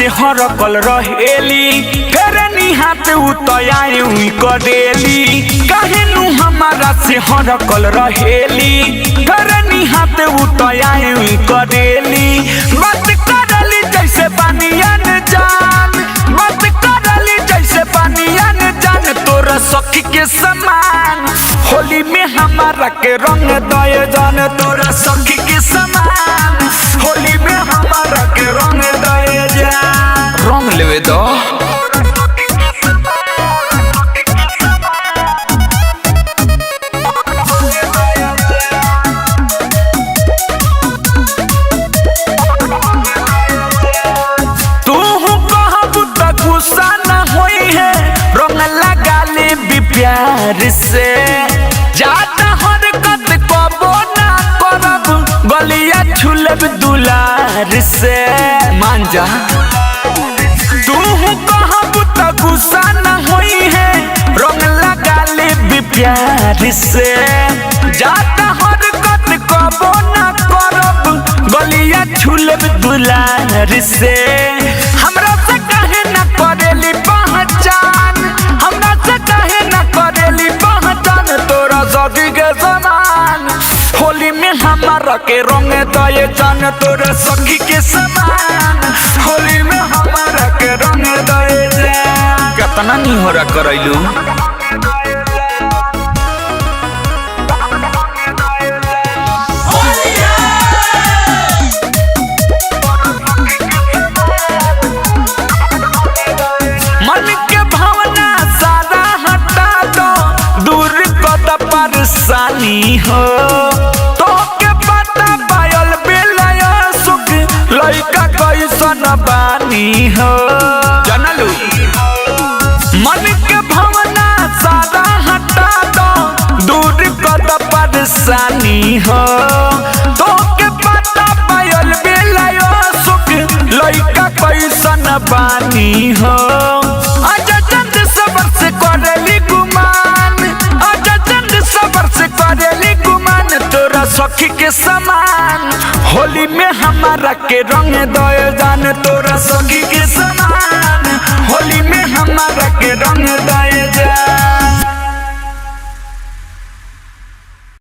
से हरकल रहेली फिर निहात उतयाई करेली काहे नु हमारा से हरकल रहेली फिर निहात उतयाई करेली बात करली जैसे पानियन जान बात करली जैसे पानियन जान तोरा सखी के समान होली में हमारा के रंग दय जान तोरा सखी के समान होली में हमारा के रंग दय जान रंग लेवे दो प्यार से जाता हरकत कबो ना करब गलिया छुलब दुलार से मान जा तू कहब त गुस्सा न होई है रंग लगा ले प्यार से जाता हरकत कबो ना करब गलिया छुलब दुलार से हमरा से काहे ना करेली पहचान हमरा से काहे ना करेली पहचान तोरा सखी के समान होली में हमारा के रंग दए जान तोरा सखी के समान होली में हमारा के रंग दए जान कितना निहोरा करैलू परेशानी हो तो के पता पायल बेलया सुख लइका कैसन बानी हो जानलू मन के भावना सारा हटा दो दूर कर परेशानी हो तो के पता पायल बेलया सुख लइका कैसन बानी हो आजा चंद सबर से करेली गुमान सबर से करेली गुमान तोरा सखी के समान होली में हमारा के रंग दए जान तोरा सखी के समान होली में हमारा के रंग दए